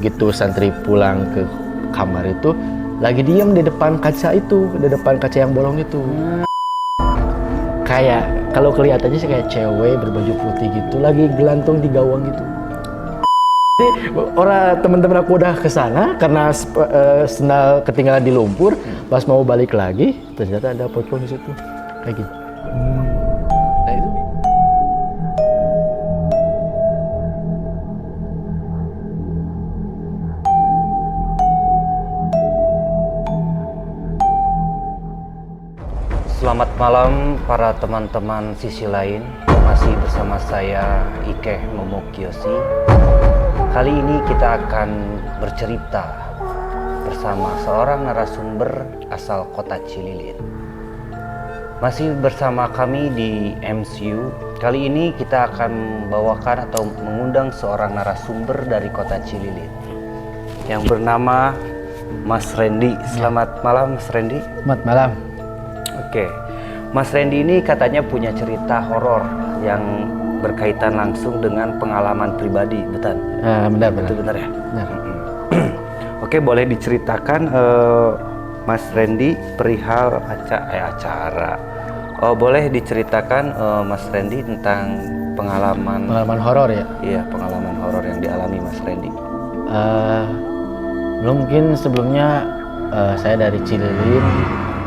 Gitu santri pulang ke kamar itu lagi diem di depan kaca itu, di depan kaca yang bolong itu. Kayak kalau kelihatannya sih kayak cewek berbaju putih gitu, lagi gelantung di gawang gitu. Jadi orang teman-teman aku udah kesana karena sendal ketinggalan di lumpur. Pas mau balik lagi, ternyata ada pocong di situ, kayak gitu. Nah, itu. Selamat malam para teman-teman sisi lain. Masih bersama saya Ike Momokyoshi. Kali ini kita akan bercerita bersama seorang narasumber asal kota Cililin. Masih bersama kami di MCU. Kali ini kita akan membawakan atau mengundang seorang narasumber dari kota Cililin yang bernama Mas Randy. Selamat malam Mas Randy. Selamat malam. Oke, Mas Randy ini katanya punya cerita horor yang berkaitan langsung dengan pengalaman pribadi, betul? Benar. Betul benar ya? Benar. Oke, boleh diceritakan Mas Randy perihal acara. Oh, boleh diceritakan Mas Randy tentang pengalaman Horor ya? Iya, pengalaman horor yang dialami Mas Randy. Mungkin sebelumnya saya dari Cililin.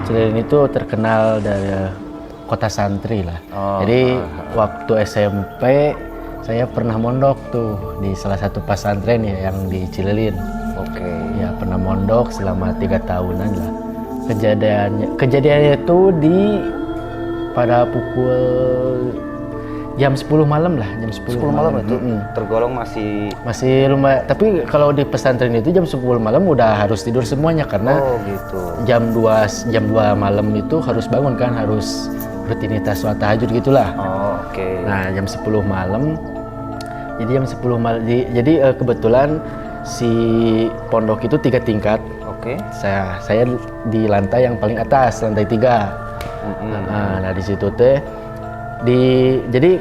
Cililin itu terkenal dari kota santri lah. Jadi waktu SMP saya pernah mondok tuh di salah satu pesantren ya yang di Cililin. Oke. Ya pernah mondok selama 3 tahunan lah. Kejadiannya itu pada pukul jam 10 malam lah, jam 10 malam itu tergolong masih lumayan. Tapi kalau di pesantren itu jam 10 malam udah harus tidur semuanya karena gitu. jam 2 malam itu harus bangun kan, harus rutinitas sholat tahajud gitulah. Oke. Nah, jam 10 malam. Jadi jam 10 malam jadi kebetulan si pondok itu 3 tingkat. Oke. Saya di lantai yang paling atas, lantai 3. Nah, di situ teh jadi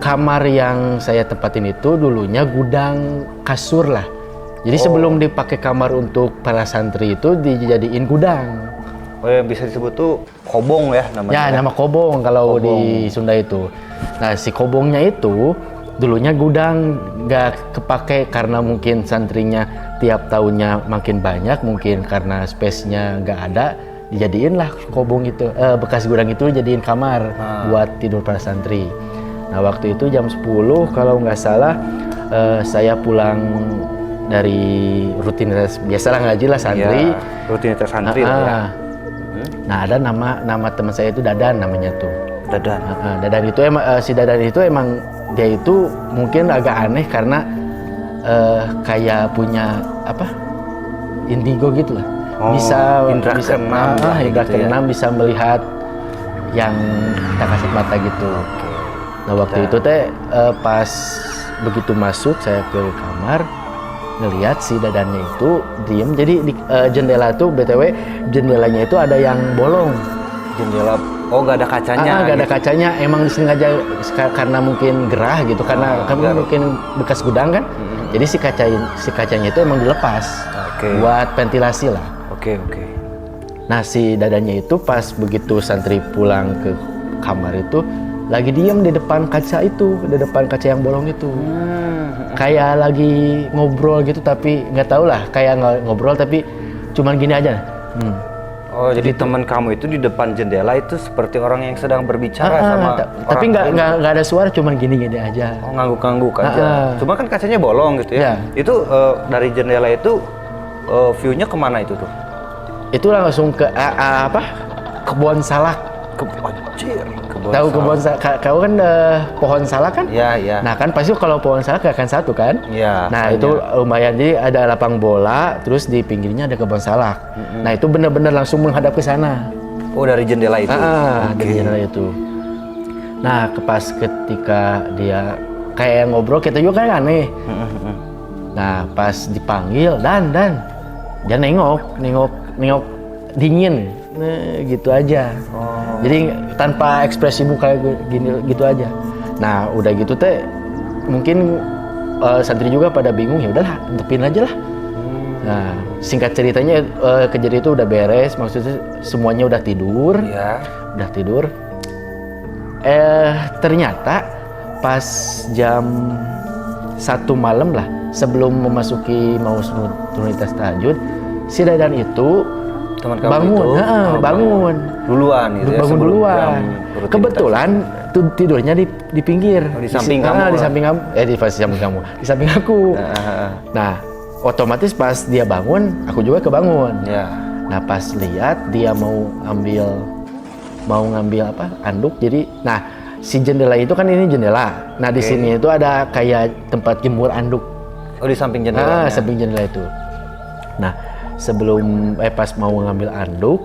kamar yang saya tempatin itu dulunya gudang kasur lah. Jadi sebelum dipakai kamar untuk para santri itu dijadiin gudang. Oh, yang bisa disebut tuh kobong ya namanya. Ya, nama kobong kalau di Sunda itu. Nah, si kobongnya itu dulunya gudang, nggak kepake karena mungkin santrinya tiap tahunnya makin banyak, mungkin karena space-nya nggak ada. Dijadiin lah kobong itu, bekas gudang itu jadiin kamar buat tidur para santri. Nah, waktu itu jam 10 kalau nggak salah saya pulang dari rutinitas biasalah ngaji lah santri. Ya, rutinitas santri lah ya. Nah, ada nama teman saya itu Dadan namanya tuh. Dadan. Dadan itu emang si Dadan itu emang dia itu mungkin agak aneh karena kayak punya indigo gitu lah. Indra keenam bisa melihat yang tak kasat mata gitu. Nah, waktu itu teh pas begitu masuk saya ke kamar ngelihat si Dadannya itu diem. Jadi di jendela tuh BTW jendelanya itu ada yang bolong. Jendela nggak ada kacanya. Nggak ada kacanya, emang disengaja karena mungkin gerah gitu, karena mungkin bekas gudang kan. Jadi si kacanya itu emang dilepas buat ventilasi lah. Oke. Nah, si Dadannya itu pas begitu santri pulang ke kamar itu lagi diem di depan kaca itu, di depan kaca yang bolong itu. Kayak lagi ngobrol gitu, tapi nggak tahu lah, kayak ngobrol tapi cuman gini aja. Oh, jadi teman kamu itu di depan jendela itu seperti orang yang sedang berbicara sama tapi nggak ada suara, cuman gini aja. Oh, ngangguk-ngangguk aja. Cuma kan kacanya bolong gitu ya. Itu dari jendela itu view-nya kemana itu tuh? Itu langsung ke kebun salak. Tahu kebun salak? Kau kan pohon salak kan? Iya. Nah, kan pasti kalau pohon salak gak akan satu kan? Iya. Nah, itu lumayan. Jadi ada lapang bola, terus di pinggirnya ada kebun salak. Nah, itu benar-benar langsung menghadap ke sana. Oh, dari jendela itu? Dari jendela itu. Nah, pas ketika dia kayak ngobrol, kita juga kan aneh. Nah, pas dipanggil, Dan, dia nengok dingin, gitu aja. Jadi tanpa ekspresi muka gini gitu aja. Nah, udah gitu teh mungkin santri juga pada bingung, ya udahlah tepin aja lah. Nah, singkat ceritanya kejadian itu udah beres, maksudnya semuanya udah tidur, Ya. udah tidur. Ternyata pas jam 1 malam lah, sebelum memasuki mau rutinitas tahajud, si Dadan itu Teman kamu bangun, itu bangun duluan gitu ya, bangun sebelum duluan. jam rutinitas. Kebetulan tidurnya di pinggir, Oh, di samping kamu di lah. samping kamu, di samping aku. Nah, otomatis pas dia bangun, aku juga kebangun. Ya. Nah, pas lihat dia mau ngambil apa? Anduk. Jadi, nah si jendela itu kan ini jendela. Nah, di sini itu ada kayak tempat jemur anduk. Oh, di samping jendela. Samping jendela itu. Nah, sebelum pas mau ngambil anduk,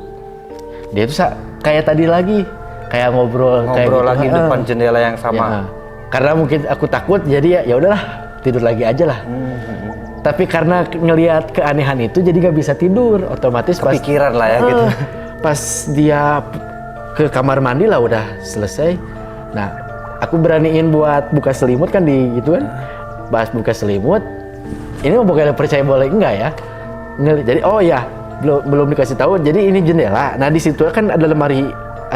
dia itu kayak tadi lagi, kayak ngobrol kayak gitu. lagi depan jendela yang sama. Ya, karena mungkin aku takut, jadi ya udahlah tidur lagi aja lah. Tapi karena ngelihat keanehan itu, jadi nggak bisa tidur. Otomatis Kepikiran lah ya gitu. Pas dia ke kamar mandi lah udah selesai. Nah, aku beraniin buat buka selimut kan di gitu kan. Pas buka selimut, ini mau bukan percaya boleh enggak ya? Jadi oh ya, belum dikasih tahu. Jadi ini jendela. Nah, di situ kan ada lemari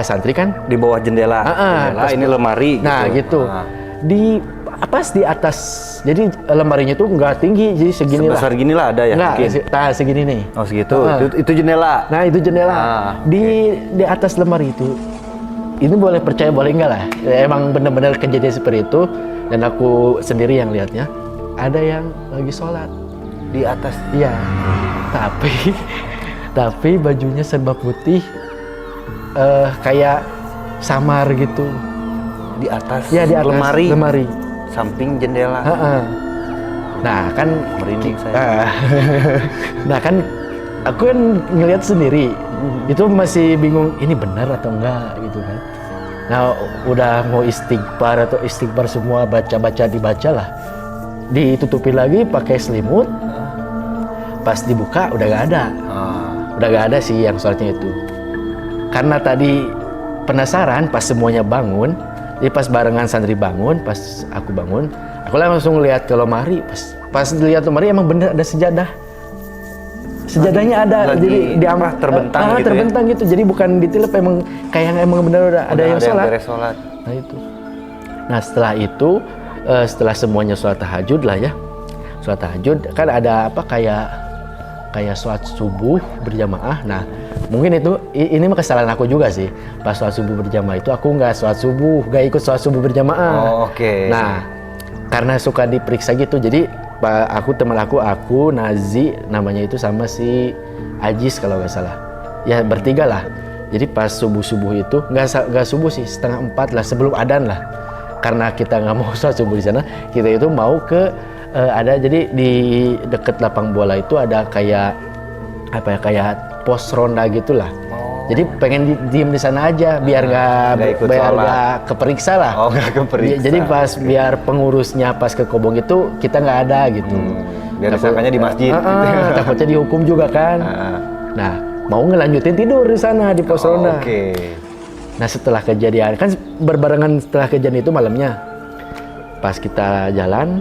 santri kan. Di bawah jendela. Jendela ini lemari gitu. Di pas di atas. Jadi lemarinya tuh nggak tinggi, jadi segini lah. Sebesar gini lah ada ya? Nggak, mungkin? segini nih. Oh segitu. Itu jendela. Nah, itu jendela. Di atas lemari itu. Ini boleh percaya boleh enggak lah. Ya, emang benar-benar kejadian seperti itu, dan aku sendiri yang lihatnya. Ada yang lagi sholat Di atas. iya, tapi bajunya serba putih, kayak samar gitu. Di atas. Ya, di atas lemari. Samping jendela. Nah kan Merinding saya. nah kan aku kan ngelihat sendiri, itu masih bingung ini benar atau enggak gitu kan. Nah, udah mau istighfar semua, dibaca lah, ditutupin lagi pakai selimut. Pas dibuka udah gak ada. Udah gak ada sih yang sholatnya itu. Karena tadi penasaran pas semuanya bangun, jadi pas barengan santri bangun, pas aku bangun, aku langsung lihat ke lemari. Pas lihat lemari emang bener ada sejadah. Sejadahnya ada, lagi jadi diambil terbentang gitu. Terbentang gitu. Jadi bukan ditilep, emang bener udah ada yang sholat. Nah itu. Nah setelah itu, setelah semuanya sholat tahajud lah ya. Sholat tahajud kan ada apa kayak sholat subuh berjamaah. Nah mungkin ini mah kesalahan aku juga sih. Pas sholat subuh berjamaah itu aku nggak ikut sholat subuh berjamaah. Oh, oke. Nah karena suka diperiksa gitu, jadi teman aku Nazi namanya itu sama si Ajis kalau nggak salah. Ya bertiga lah. Jadi pas subuh itu nggak subuh sih, 3:30 lah sebelum adzan lah. Karena kita nggak mau sholat subuh di sana, kita itu mau ke jadi di deket lapang bola itu ada kayak pos ronda gitulah. Jadi pengen diem di sana aja biar nggak keperiksa lah. Oh, nggak keperiksa. Jadi pas biar pengurusnya pas ke Kobong itu kita nggak ada gitu. Biar disangkanya di masjid. Takutnya dihukum juga kan. Nah mau ngelanjutin tidur di sana di pos ronda. Oke. Nah setelah kejadian kan berbarengan setelah kejadian itu malamnya, pas kita jalan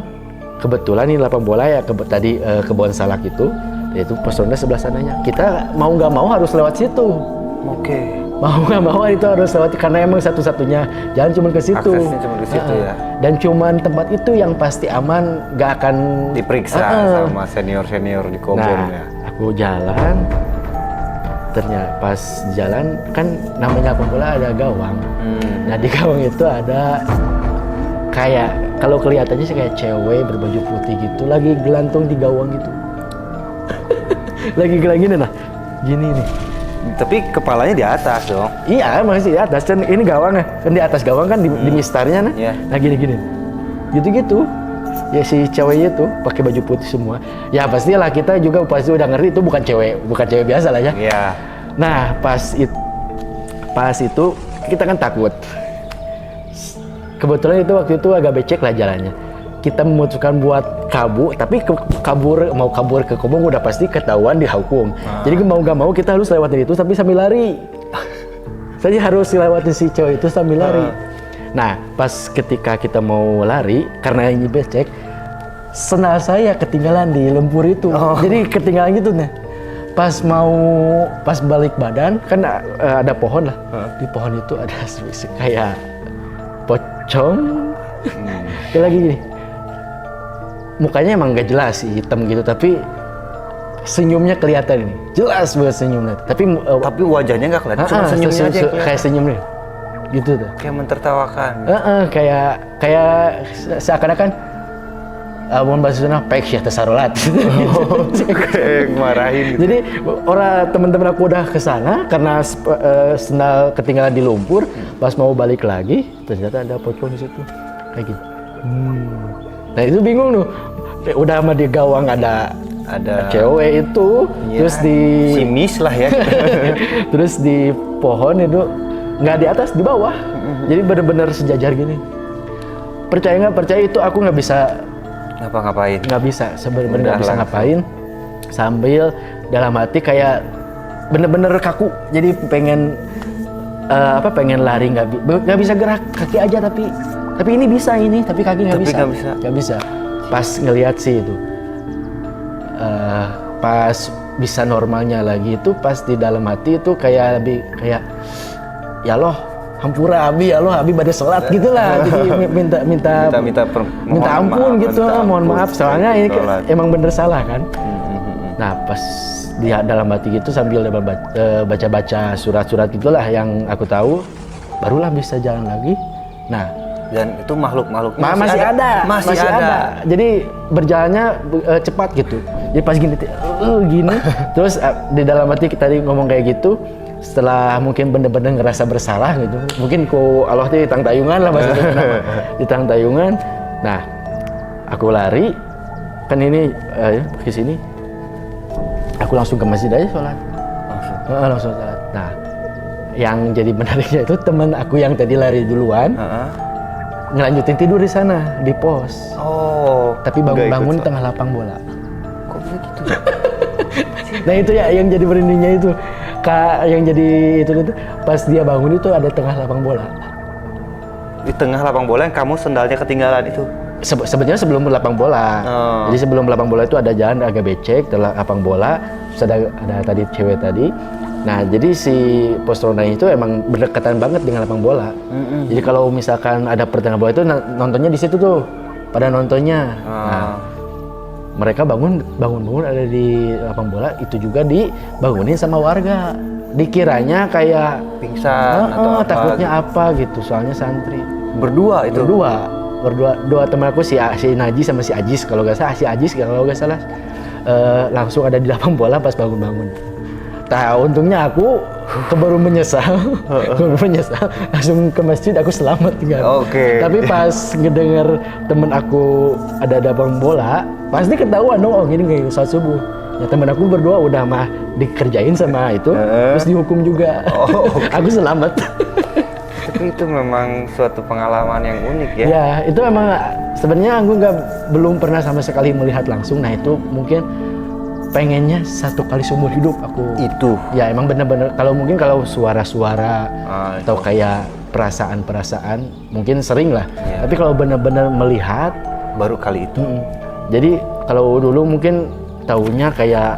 kebetulan ini lapang bola ya tadi kebun salak itu, yaitu pos ronda sebelah sananya. Kita mau nggak mau harus lewat situ. Oke. Mau nggak mau itu harus lewat karena emang satu-satunya jalan cuma ke situ. Aksesnya cuma ke situ ya. Dan cuman tempat itu yang pasti aman, nggak akan Diperiksa sama senior di Kobong ya. Aku jalan, ternyata pas jalan kan namanya pemula ada gawang. Nah di gawang itu ada kayak kalau kelihatannya sih kayak cewek berbaju putih gitu lagi gelantung di gawang gitu. Lagi gini nah, gini nih. Tapi kepalanya di atas dong. Iya, masih di atas. Dan ini gawang kan di atas gawang kan di mistarnya nah. Yeah. Nah gini. Gitu-gitu. Ya si ceweknya tuh pakai baju putih semua. Ya pastilah kita juga pasti udah ngerti itu bukan cewek biasa lah ya. Iya. Yeah. Nah, pas itu kita kan takut. Kebetulan itu waktu itu agak becek lah jalannya. Kita memutuskan buat tapi mau kabur ke Kobong udah pasti ketahuan dihukum. Jadi mau nggak mau kita harus lewatin itu tapi sambil lari. Saya harus lewatin si cowok itu sambil lari. Nah, pas ketika kita mau lari karena ini becek, sendal saya ketinggalan di lumpur itu. Jadi ketinggalan gitu nih. Pas balik badan kan ada pohon lah. Di pohon itu ada kayak pocong. Dia lagi gini. Mukanya emang nggak jelas sih, hitam gitu, tapi senyumnya kelihatan ini. Jelas banget senyumnya. Tapi wajahnya nggak kelihatan, cuma senyumnya aja kayak senyumnya. Gitu tuh. Kayak mentertawakan. Kayak seakan-akan mun bahasa Sunda pek syah tesarolat. Kayak marahin gitu. Jadi teman-teman aku udah kesana karena sendal ketinggalan di lumpur. Pas mau balik lagi, ternyata ada pocong di situ. Kayak gitu. Nah itu bingung tuh. Udah sama di gawang ada cewek itu, terus di simis lah ya. Terus di pohon itu nggak di atas, di bawah. Jadi benar-benar sejajar gini. Percaya nggak percaya itu aku nggak bisa ngapain? Nggak bisa, sebenarnya nggak bisa ngapain. Sambil dalam hati kayak bener-bener kaku. Jadi pengen pengen lari nggak bisa gerak kaki aja tapi ini bisa tapi kaki nggak bisa. Nggak bisa. Pas ngelihat sih itu, pas bisa normalnya lagi itu pas di dalam hati itu kayak lebih kayak ya Allah. Hampura abi, ya Allah, abi pada sholat gitulah. Jadi minta ampun gitu, mohon maaf. Soalnya ini emang bener salah kan. Nah pas di dalam hati gitu sambil baca-baca surat-surat gitulah yang aku tahu, barulah bisa jalan lagi. Nah dan itu makhluk-makhluknya masih ada. Jadi berjalannya cepat gitu. Jadi pas gini, terus di dalam hati tadi ngomong kayak gitu. Setelah mungkin bener-bener ngerasa bersalah gitu, mungkin Allah tuh ditang tayungan lah maksudnya, ditang tayungan. Nah, aku lari, kan ini ke sini, aku langsung ke masjid aja sholat. Langsung sholat. Nah, yang jadi menariknya itu teman aku yang tadi lari duluan, ngelanjutin tidur di sana di pos. Tapi bangun-bangun tengah lapang bola. Kok begitu? Nah itu ya yang jadi merindingnya itu. Yang jadi itu pas dia bangun itu ada tengah lapang bola. Di tengah lapang bola yang kamu sendalnya ketinggalan itu? Sebenarnya sebelum lapang bola. Jadi sebelum lapang bola itu ada jalan agak becek, lapang bola, terus ada tadi cewek tadi. Nah jadi si pos ronda itu emang berdekatan banget dengan lapang bola. Jadi kalau misalkan ada pertandingan bola itu nontonnya di situ tuh, pada nontonnya. Nah, mereka bangun ada di lapang bola itu juga dibangunin sama warga. Dikiranya kayak pingsan atau takutnya apa gitu, soalnya santri. Berdua itu? Berdua teman aku si Naji sama si Ajis kalau nggak salah, langsung ada di lapang bola pas bangun. Nah untungnya aku baru menyesal, langsung ke masjid aku selamat tinggal. Tapi pas ngedenger temen aku ada lapang bola, pasti ketahuan dong, gini kayak sholat subuh. Ya temen aku berdua udah mah dikerjain sama itu, terus dihukum juga. Aku selamat. Tapi itu memang suatu pengalaman yang unik ya? Ya itu memang sebenarnya aku belum pernah sama sekali melihat langsung. Nah itu mungkin pengennya satu kali seumur hidup aku. Itu? Ya emang bener-bener kalau suara-suara atau kayak perasaan-perasaan mungkin sering lah. Tapi kalau bener-bener melihat baru kali itu. Jadi kalau dulu mungkin taunya kayak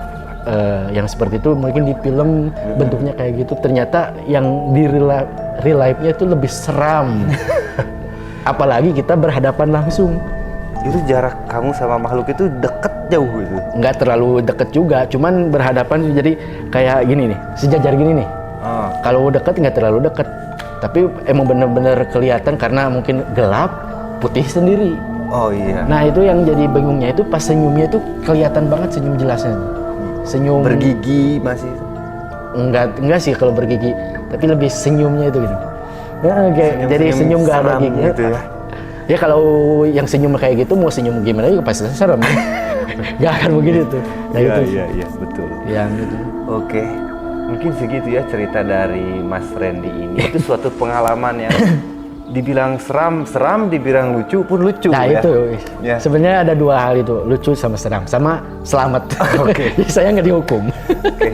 yang seperti itu mungkin di film bentuknya kayak gitu. Ternyata yang di real life-nya itu lebih seram. Apalagi kita berhadapan langsung. Itu jarak kamu sama makhluk itu deket jauh gitu? Nggak terlalu deket juga, cuman berhadapan jadi kayak gini nih, sejajar gini nih. Kalau deket nggak terlalu deket, tapi emang bener-bener kelihatan karena mungkin gelap, putih sendiri. Oh iya. Nah itu yang jadi bingungnya itu pas senyumnya itu kelihatan banget senyum jelasnya. Senyum bergigi masih? Enggak sih kalau bergigi, tapi lebih senyumnya itu gitu. Nah, jadi senyum nggak ada gigi gitu ya. Ya kalau yang senyum kayak gitu mau senyum gimana juga pasti serem. Gak akan begitu tuh. Nah, iya betul. Yang gitu. Oke. Mungkin segitu ya cerita dari Mas Randy ini. Itu suatu pengalaman yang dibilang seram, dibilang lucu pun lucu. Nah ya? itu ya. Sebenarnya ada dua hal itu, lucu sama seram, sama selamat. Oke. Jadi saya nggak dihukum. Oke.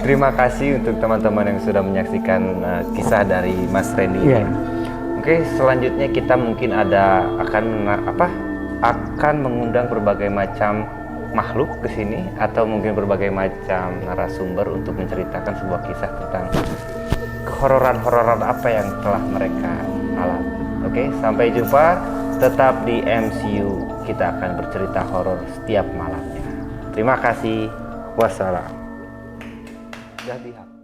Terima kasih untuk teman-teman yang sudah menyaksikan kisah dari Mas Randy ini. Oke, selanjutnya kita mungkin akan akan mengundang berbagai macam makhluk ke sini atau mungkin berbagai macam narasumber untuk menceritakan sebuah kisah tentang kehororan-hororan apa yang telah mereka alami. Oke, sampai jumpa. Tetap di MCU, kita akan bercerita horor setiap malamnya. Terima kasih. Wassalam. Sudah dihapus.